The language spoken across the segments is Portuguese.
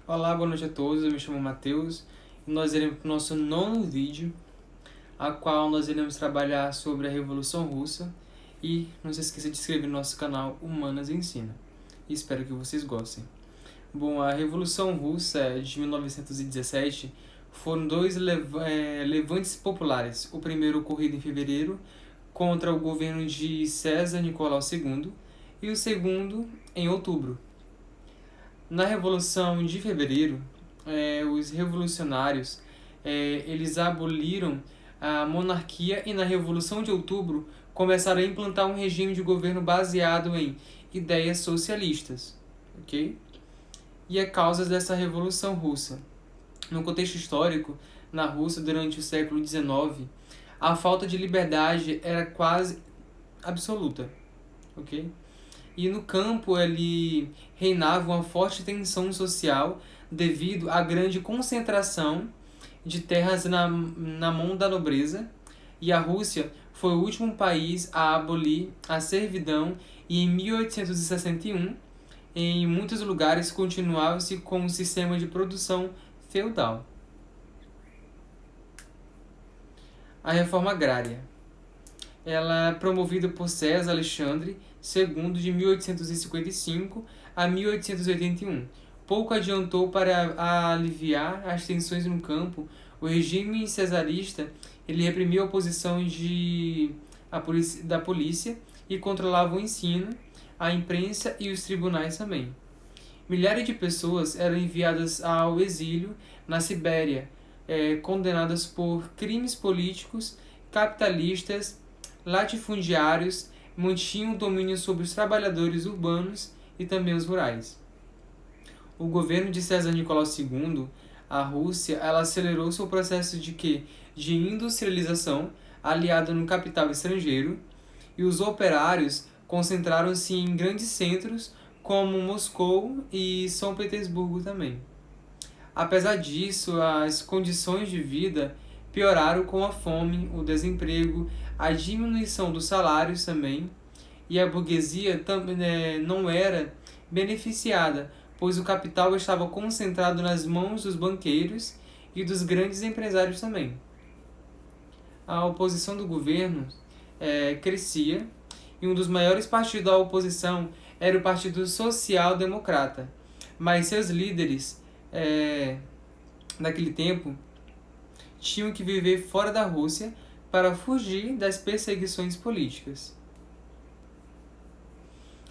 Olá, boa noite a todos, eu me chamo Matheus e nós iremos para o nosso nono vídeo, a qual nós iremos trabalhar sobre a Revolução Russa e não se esqueça de se inscrever no nosso canal Humanas Ensina. E espero que vocês gostem. Bom, a Revolução Russa de 1917 foram dois levantes populares. O primeiro ocorrido em fevereiro contra o governo de César Nicolau II e o segundo em outubro. Na Revolução de Fevereiro, os revolucionários eles aboliram a monarquia e na Revolução de Outubro começaram a implantar um regime de governo baseado em ideias socialistas. Ok? E as causas dessa Revolução Russa. No contexto histórico, na Rússia durante o século XIX, a falta de liberdade era quase absoluta. Ok? E no campo ele reinava uma forte tensão social devido à grande concentração de terras na mão da nobreza, e a Rússia foi o último país a abolir a servidão e em 1861 em muitos lugares continuava-se com um sistema de produção feudal. A reforma agrária. Ela é promovida por César Alexandre II de 1855 a 1881. Pouco adiantou para aliviar as tensões no campo. O regime cesarista ele reprimiu a oposição da polícia e controlava o ensino, a imprensa e os tribunais também. Milhares de pessoas eram enviadas ao exílio na Sibéria, condenadas por crimes políticos, capitalistas, latifundiários, mantinham domínio sobre os trabalhadores urbanos e também os rurais. O governo de César Nicolau II, a Rússia, ela acelerou seu processo de industrialização aliado no capital estrangeiro, e os operários concentraram-se em grandes centros como Moscou e São Petersburgo também. Apesar disso, as condições de vida pioraram com a fome, o desemprego, a diminuição dos salários também, e a burguesia também não era beneficiada, pois o capital estava concentrado nas mãos dos banqueiros e dos grandes empresários também. A oposição do governo crescia, e um dos maiores partidos da oposição era o Partido Social Democrata, mas seus líderes naquele tempo tinham que viver fora da Rússia para fugir das perseguições políticas.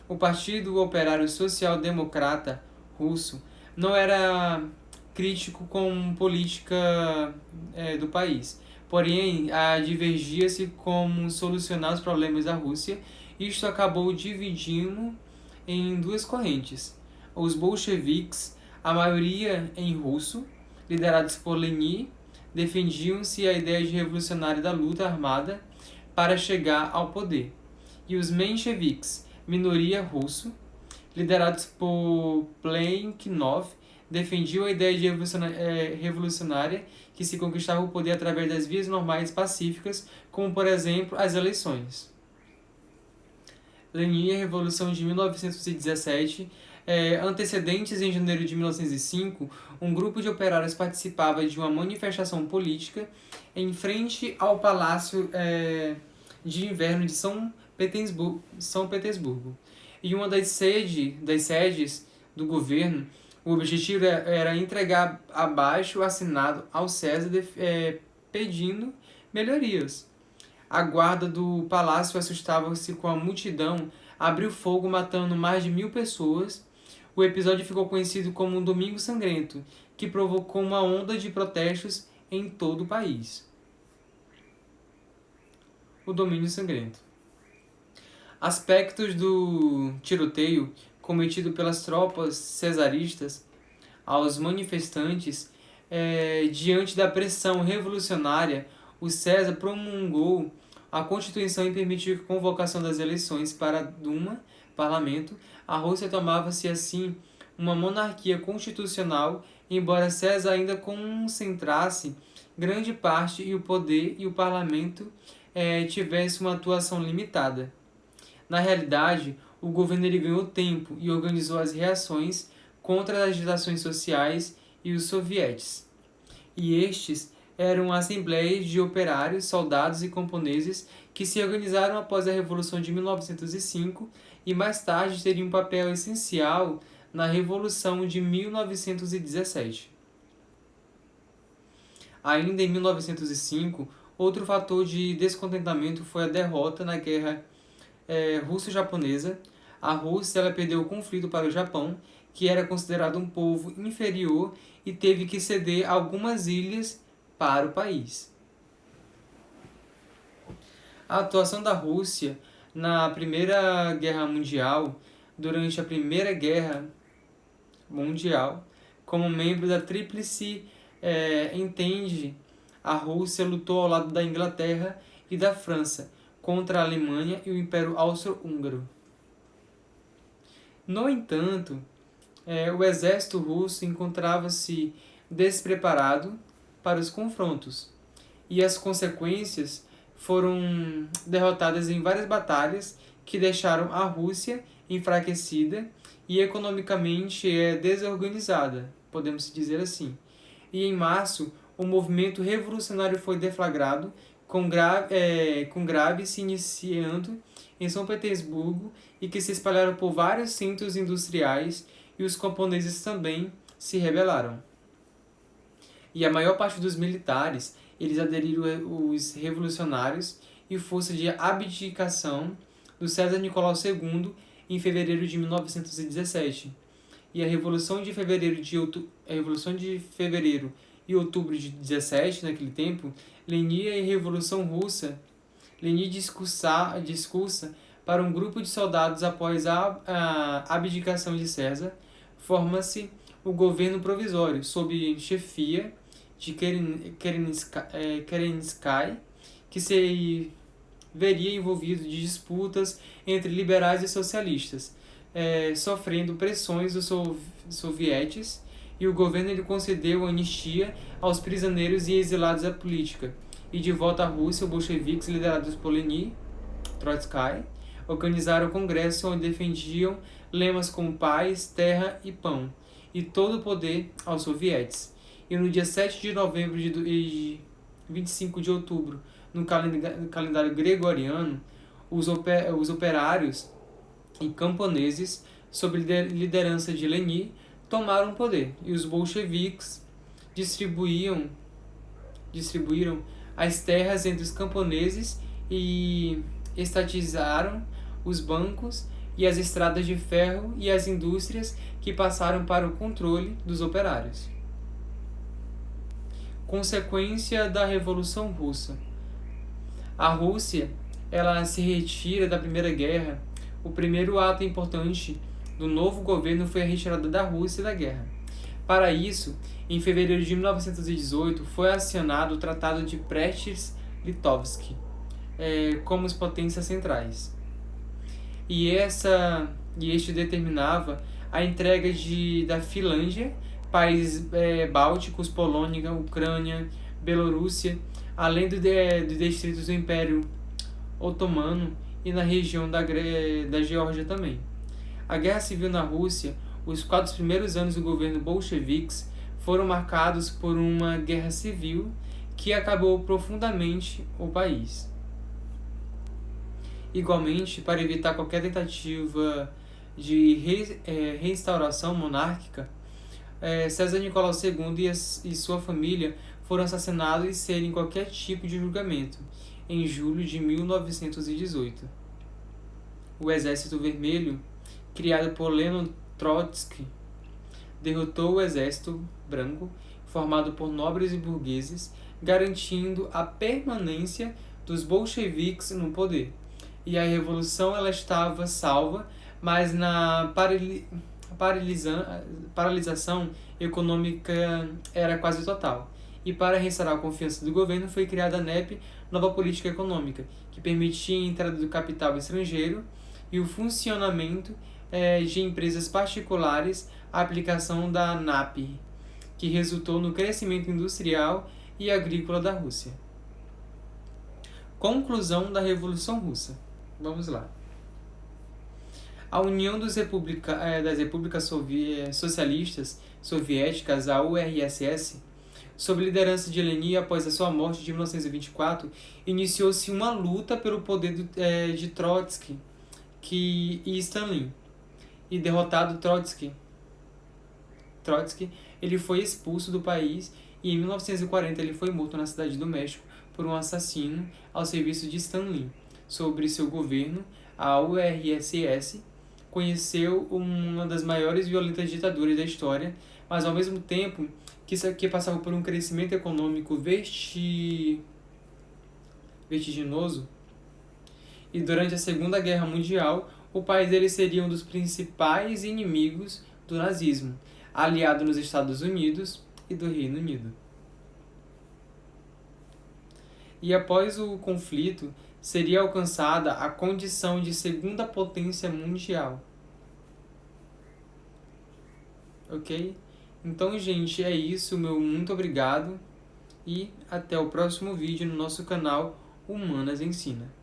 O Partido Operário Social Democrata russo não era crítico com a política do país, porém divergia-se como solucionar os problemas da Rússia. Isto acabou dividindo em duas correntes. Os bolcheviques, a maioria em russo, liderados por Lenin, defendiam-se a ideia de revolucionária da luta armada para chegar ao poder. E os mencheviques, minoria russo, liderados por Plekhanov, defendiam a ideia de revolucionária que se conquistava o poder através das vias normais pacíficas, como por exemplo as eleições. Lenin e a Revolução de 1917. Antecedentes em janeiro de 1905, um grupo de operários participava de uma manifestação política em frente ao Palácio de Inverno de São Petersburgo. E uma das sedes do governo, o objetivo era entregar abaixo assinado ao César pedindo melhorias. A guarda do palácio assustava-se com a multidão, abriu fogo matando mais de 1.000 pessoas. O episódio ficou conhecido como um Domingo Sangrento, que provocou uma onda de protestos em todo o país. O Domínio Sangrento. Aspectos do tiroteio cometido pelas tropas cesaristas aos manifestantes. Diante da pressão revolucionária, o César promulgou a Constituição e permitiu a convocação das eleições para a Duma, parlamento. A Rússia tomava-se assim uma monarquia constitucional, embora César ainda concentrasse grande parte e o poder e o parlamento tivesse uma atuação limitada. Na realidade, o governo ganhou tempo e organizou as reações contra as agitações sociais e os sovietes. E estes eram assembleias de operários, soldados e camponeses que se organizaram após a Revolução de 1905 e mais tarde teriam um papel essencial na Revolução de 1917. Ainda em 1905, outro fator de descontentamento foi a derrota na Guerra Russo-Japonesa. A Rússia ela perdeu o conflito para o Japão, que era considerado um povo inferior e teve que ceder algumas ilhas para o país. A atuação da Rússia na Primeira Guerra Mundial, durante a Primeira Guerra Mundial, como membro da Tríplice Entente, a Rússia lutou ao lado da Inglaterra e da França contra a Alemanha e o Império Austro-Húngaro. No entanto, o exército russo encontrava-se despreparado para os confrontos, e as consequências foram derrotadas em várias batalhas que deixaram a Rússia enfraquecida e economicamente desorganizada, podemos dizer assim. E em março, o movimento revolucionário foi deflagrado, com graves se iniciando em São Petersburgo e que se espalharam por vários centros industriais, e os camponeses também se rebelaram. E a maior parte dos militares, eles aderiram aos revolucionários e força de abdicação do César Nicolau II em fevereiro de 1917. E a Revolução de Fevereiro e Outubro de 17, naquele tempo, Lenin e a Revolução Russa, Lenin discursa para um grupo de soldados após a abdicação de César, forma-se o governo provisório, sob chefia de Kerensky, que se veria envolvido de disputas entre liberais e socialistas, sofrendo pressões dos sovietes, e o governo ele concedeu anistia aos prisioneiros e exilados da política. E de volta à Rússia, os bolcheviques, liderados por Lenin, Trotsky, organizaram o congresso onde defendiam lemas como paz, terra e pão, e todo o poder aos sovietes. E no dia 7 de novembro e 25 de outubro, no calendário gregoriano, os operários e camponeses, sob liderança de Lenin, tomaram o poder, e os bolcheviques distribuíram as terras entre os camponeses e estatizaram os bancos e as estradas de ferro e as indústrias que passaram para o controle dos operários. Consequência da Revolução Russa. A Rússia ela se retira da Primeira Guerra. O primeiro ato importante do novo governo foi a retirada da Rússia da guerra. Para isso, em fevereiro de 1918, foi acionado o Tratado de Brest-Litovsk como as potências centrais. E este determinava a entrega da Finlândia, países bálticos, Polônia, Ucrânia, Bielorrússia, além dos distritos do Império Otomano e na região da Geórgia também. A Guerra Civil na Rússia, os 4 primeiros anos do governo bolcheviques, foram marcados por uma guerra civil que acabou profundamente o país. Igualmente, para evitar qualquer tentativa de reinstauração monárquica, César Nicolau II e sua família foram assassinados sem qualquer tipo de julgamento, em julho de 1918. O Exército Vermelho, criado por Leon Trotsky, derrotou o Exército Branco, formado por nobres e burgueses, garantindo a permanência dos bolcheviques no poder. E a revolução ela estava salva, mas na paralisação econômica era quase total. E para restaurar a confiança do governo foi criada a NEP, Nova Política Econômica, que permitia a entrada do capital estrangeiro e o funcionamento de empresas particulares, a aplicação da NAP, que resultou no crescimento industrial e agrícola da Rússia. Conclusão da Revolução Russa. Vamos lá. A União das Repúblicas Socialistas Soviéticas, a URSS, sob liderança de Lenin após a sua morte de 1924, iniciou-se uma luta pelo poder de Trotsky e Stalin. E derrotado Trotsky, ele foi expulso do país e em 1940 ele foi morto na cidade do México por um assassino ao serviço de Stalin. Sobre seu governo, a URSS conheceu uma das maiores e violentas ditaduras da história, mas ao mesmo tempo que passava por um crescimento econômico vertiginoso, e durante a Segunda Guerra Mundial, o país dele seria um dos principais inimigos do nazismo, aliado nos Estados Unidos e do Reino Unido. E após o conflito, seria alcançada a condição de segunda potência mundial. Ok? Então, gente, é isso. Meu muito obrigado e até o próximo vídeo no nosso canal Humanas Ensina.